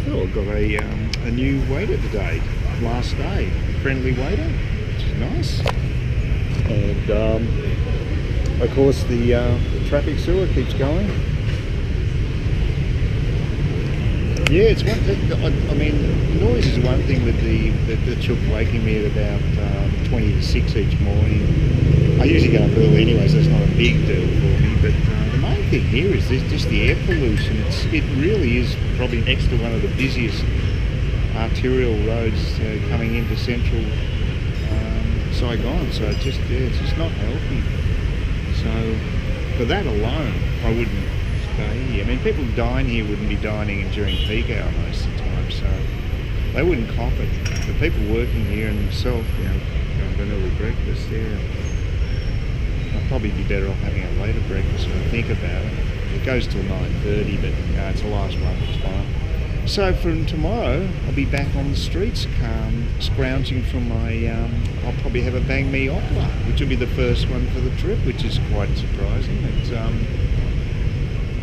Oh, I've got a new waiter today. Last day, friendly waiter, which is nice. And of course the traffic sewer keeps going. Yeah, it's one thing. I mean, noise is one thing with the chook waking me at about 20 to 6 each morning. I usually get up early anyway, so it's not a big deal for me. But the main thing here is just the air pollution. It really is probably next to one of the busiest arterial roads coming into central Saigon. So it's just not healthy. So for that alone, I wouldn't stay here. I mean, people who dine here wouldn't be dining during peak hour most of the time, so they wouldn't cop it. The people working here and myself, going to early breakfast there. I'd probably be better off having a later breakfast when I think about it. It goes till 9:30, but it's the last one, it's fine. So from tomorrow, I'll be back on the streets, scrounging for my, I'll probably have a banh mi opla, which will be the first one for the trip, which is quite surprising. It's,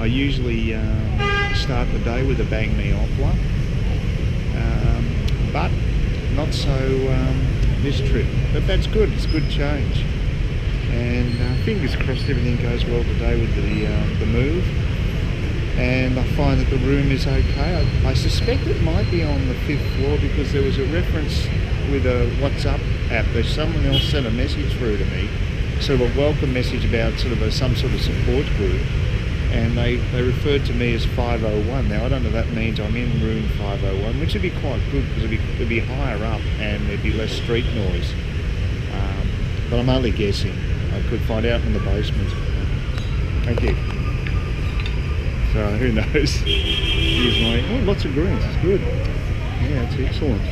I usually start the day with a banh mi opla, but not so this trip. But that's good, it's a good change. And fingers crossed everything goes well today with the move. And I find that the room is okay. I suspect it might be on the 5th floor because there was a reference with a WhatsApp app. There's someone else sent a message through to me, sort of a welcome message about sort of some sort of support group, and they referred to me as 501. Now I don't know if that means I'm in room 501, which would be quite good because it'd be higher up and there'd be less street noise. But I'm only guessing. I could find out in the basement. Thank you. So who knows? Here's my lots of greens. It's good. Yeah, it's excellent.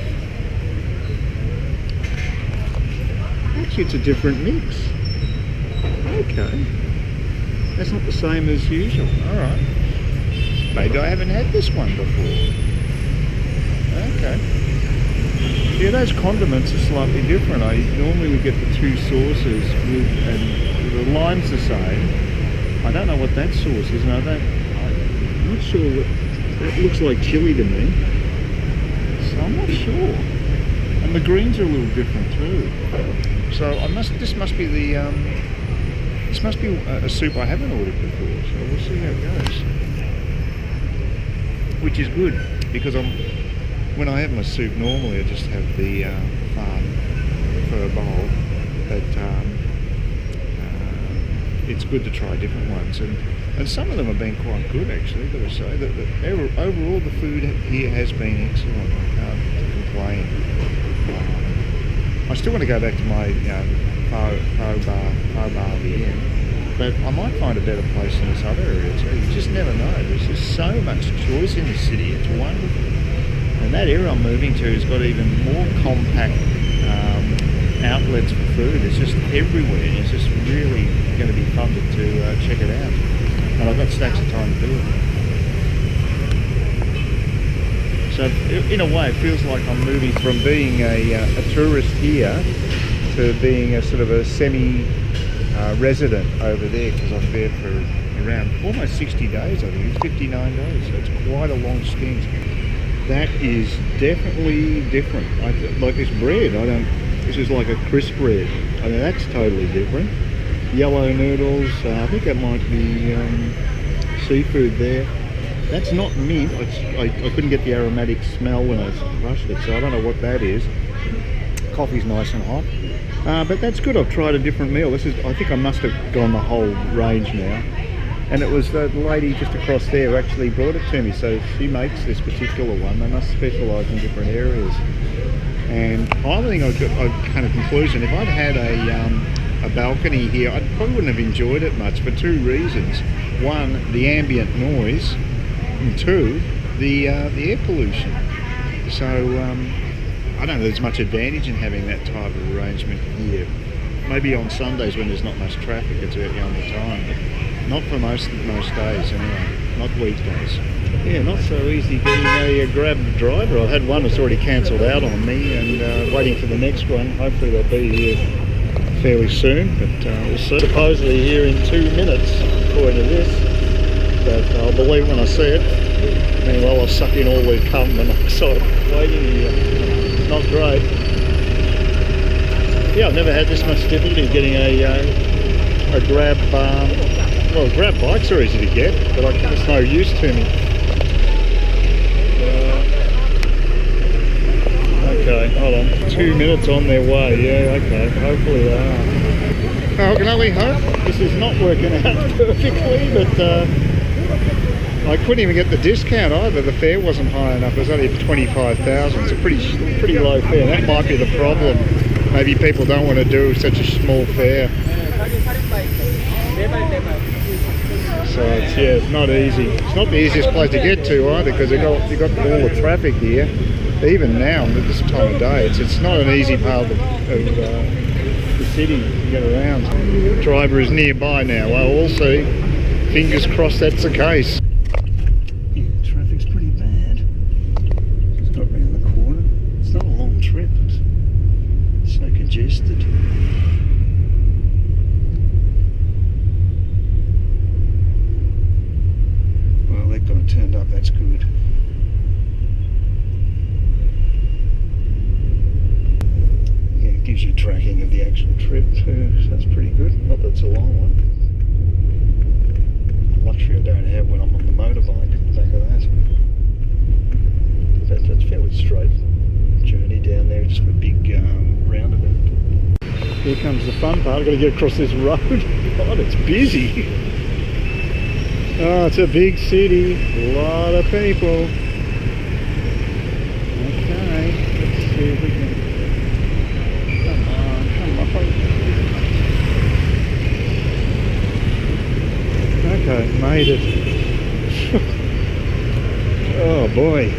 Actually, it's a different mix. Okay, that's not the same as usual. All right. Maybe I haven't had this one before. Okay. Yeah, those condiments are slightly different. I normally would get the two sauces and the lime's the same. I don't know what that sauce is, and I'm not sure what that looks like. Chili to me, so I'm not sure. And the greens are a little different too. So this must be a soup I haven't ordered before. So we'll see how it goes. Which is good because when I have my soup normally I just have the farm for a bowl, but it's good to try different ones, and some of them have been quite good actually. Got to say that overall the food here has been excellent. I can't complain. I still want to go back to my pho bar at the end, but I might find a better place in this other area too. You just never know. There's just so much choice in the city. It's wonderful. And that area I'm moving to has got even more compact outlets for food. It's just everywhere. It's just really going to be fun to check it out. And I've got stacks of time to do it. So in a way it feels like I'm moving from being a tourist here to being a sort of a semi-resident over there, because I'm there for around almost 60 days, I think. It's 59 days, so it's quite a long stint. That is definitely different. Like this bread, this is like a crisp bread. I mean, that's totally different. Yellow noodles, I think that might be seafood there. That's not mint. I couldn't get the aromatic smell when I crushed it, so I don't know what that is. Coffee's nice and hot. But that's good. I've tried a different meal. I think I must have gone the whole range now. And it was the lady just across there who actually brought it to me. So she makes this particular one. They must specialise in different areas. And I think I've come to a conclusion. If I'd had a balcony here, I probably wouldn't have enjoyed it much for two reasons. One, the ambient noise, and two, the air pollution. So I don't know there's much advantage in having that type of arrangement here. Maybe on Sundays when there's not much traffic, it's about the only time, but not for most days anyway, not weekdays. Yeah, not so easy getting a grab driver. I had one that's already cancelled out on me, and waiting for the next one. Hopefully they'll be here fairly soon, but we'll see. Supposedly here in 2 minutes, according to this, but I'll believe when I see it. Meanwhile, I suck in all the carbon monoxide waiting here. Not great. Yeah, I've never had this much difficulty getting a grab. Well, grab bikes are easy to get, but it's no use to me. Okay, hold on. 2 minutes on their way. Yeah, okay. Hopefully they are. I can only hope. This is not working out perfectly, but I couldn't even get the discount either. The fare wasn't high enough. It was only 25,000. It's a pretty low fare. That might be the problem. Maybe people don't want to do such a small fare. So it's not easy. It's not the easiest place to get to either, because you've got all the traffic here. Even now, at this time of day, it's not an easy part of the city to get around. The driver is nearby now. Well, we'll see. Fingers crossed that's the case. Yeah, traffic's pretty bad. Just got round the corner. It's not a long trip. It's so congested. Well, that guy turned up. That's good. Gives you tracking of the actual trip too, so that's pretty good. Not that it's a long one. Luxury I don't have when I'm on the motorbike, the back of that. That's fairly straight journey down there, just a big roundabout. Here comes the fun part. I've got to get across this road. God, it's busy. Oh, it's a big city, a lot of people. Okay, let's see if we can. Okay, made it. Oh boy.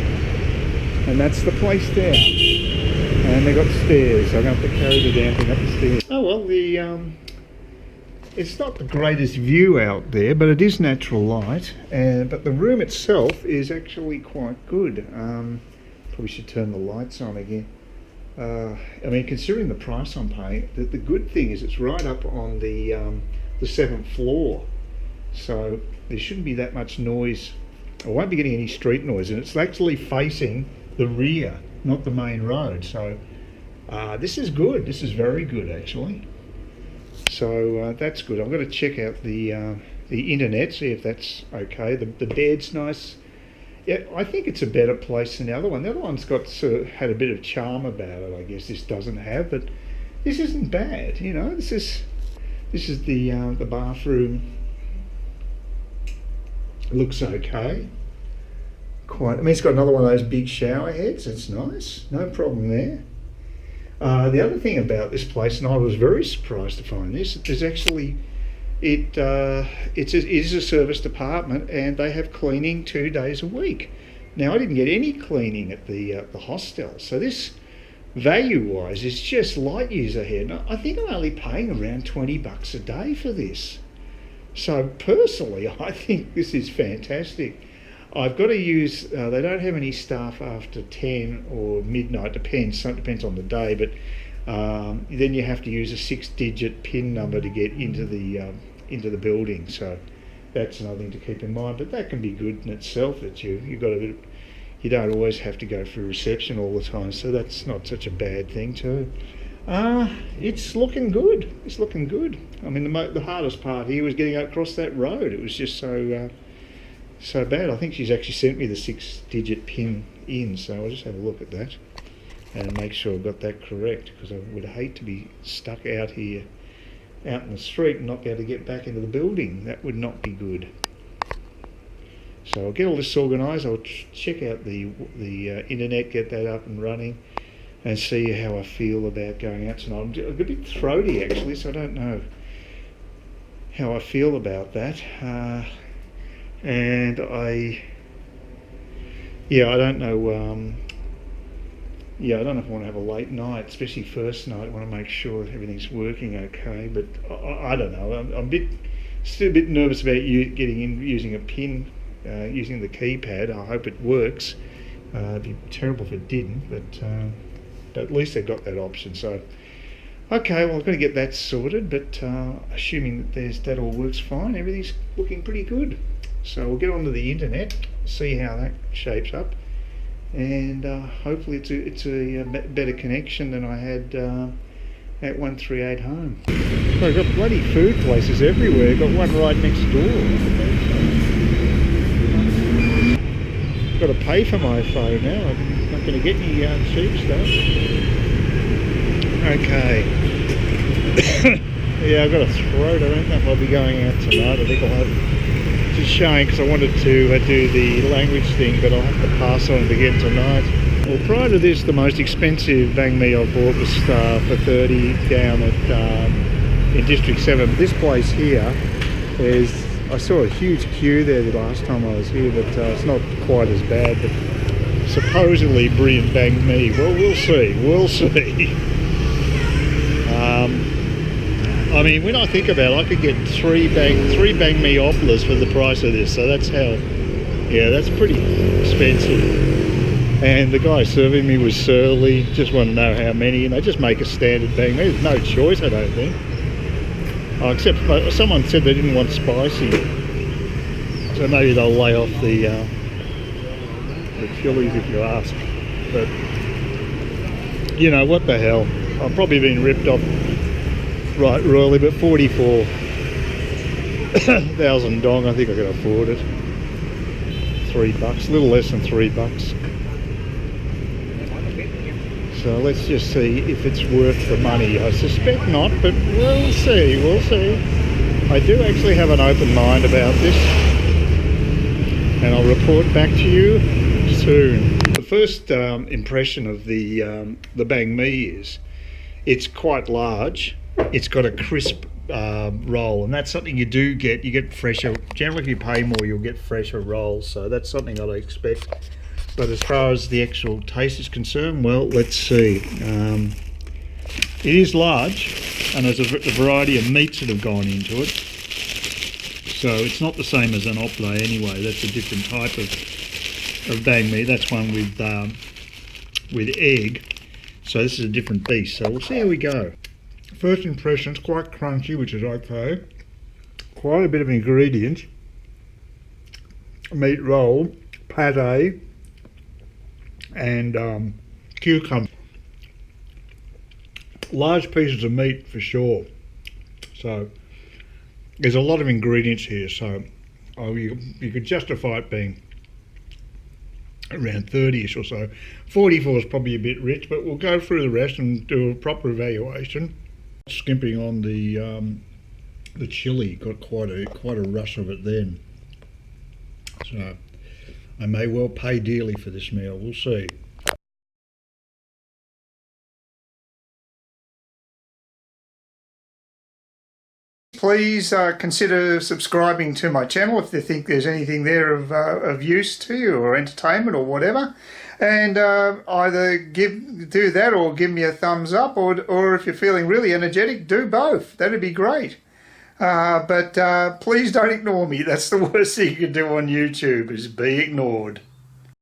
And that's the place down. And they got stairs, so I'm going to have to carry the damn thing up the stairs. Oh well, it's not the greatest view out there, but it is natural light. But the room itself is actually quite good. Probably should turn the lights on again. I mean, considering the price I'm paying, the good thing is it's right up on the 7th floor, so there shouldn't be that much noise. I won't be getting any street noise, and it's actually facing the rear, not the main road. So this is good. This is very good, actually. So that's good. I'm going to check out the internet, see if that's okay. The bed's nice. Yeah, I think it's a better place than the other one. The other one's got had a bit of charm about it, I guess. This doesn't have, but this isn't bad. You know, this is the bathroom. Looks okay. Quite. I mean, it's got another one of those big shower heads. It's nice. No problem there. The other thing about this place, and I was very surprised to find this, there's actually. It is a serviced apartment, and they have cleaning 2 days a week. Now, I didn't get any cleaning at the hostel, so this value-wise is just light years ahead. I think I'm only paying around $20 a day for this. So personally, I think this is fantastic. I've got to use. They don't have any staff after 10 or midnight. Depends. It depends on the day, but. Then you have to use a 6-digit PIN number to get into the building. So that's another thing to keep in mind. But that can be good in itself. That you don't always have to go through reception all the time. So that's not such a bad thing too. It's looking good. It's looking good. I mean, the hardest part here was getting across that road. It was just so bad. I think she's actually sent me the 6-digit PIN in. So I'll just have a look at that and make sure I've got that correct, because I would hate to be stuck out here, out in the street, and not be able to get back into the building. That would not be good. So I'll get all this organised. I'll check out the internet, get that up and running, and see how I feel about going out tonight. I'm a bit throaty actually, so I don't know how I feel about that. And I don't know. I don't know if I want to have a late night, especially first night. I want to make sure everything's working okay, but I don't know. I'm still a bit nervous about using a PIN, using the keypad. I hope it works. It'd be terrible if it didn't, but at least they've got that option. So, okay, well, I've got to get that sorted, but assuming that all works fine, everything's looking pretty good. So we'll get onto the internet see how that shapes up, and hopefully it's a better connection than I had at 138 home. So I've got bloody food places everywhere. Got one right next door. Got to pay for my phone now. I'm not going to get any cheap stuff. Okay. Yeah, I've got a throat. I don't know if I'll be going out tonight. I think I'll have. It's a shame because I wanted to do the language thing, but I'll have to pass on it again tonight. Well, prior to this, the most expensive banh mi I bought was for 30 down at in District 7. But this place here is. I saw a huge queue there the last time I was here, but it's not quite as bad. But supposedly brilliant banh mi. Well, we'll see. We'll see. I mean, when I think about it, I could get three banh mi oplas for the price of this. So that's how. Yeah, that's pretty expensive. And the guy serving me was surly. Just want to know how many, and they just make a standard banh mi. There's no choice, I don't think. Except someone said they didn't want spicy, so maybe they'll lay off the chilies if you ask. But you know what the hell? I've probably been ripped off right royally, but 44,000 dong. I think I can afford it. $3, a little less than $3. So let's just see if it's worth the money. I suspect not, but we'll see, we'll see. I do actually have an open mind about this, and I'll report back to you soon. The first impression of the banh mi is it's quite large. It's got a crisp roll, and that's something you do get. You get fresher. Generally, if you pay more, you'll get fresher rolls. So that's something that I expect. But as far as the actual taste is concerned, well, let's see. It is large, and there's a variety of meats that have gone into it. So it's not the same as an opla anyway. That's a different type of banh mi. That's one with egg. So this is a different beast. So we'll see how we go. First impression, it's quite crunchy, which is okay. Quite a bit of ingredients. Meat roll, pate, and cucumber. Large pieces of meat for sure. So there's a lot of ingredients here, so you could justify it being around 30ish or so. 44 is probably a bit rich, but we'll go through the rest and do a proper evaluation. Skimping on the chili, got quite a rush of it then. So I may well pay dearly for this meal, we'll see. Please consider subscribing to my channel if you think there's anything there of use to you, or entertainment or whatever. And either do that or give me a thumbs up, or if you're feeling really energetic, do both. That'd be great. But please don't ignore me. That's the worst thing you can do on YouTube, is be ignored.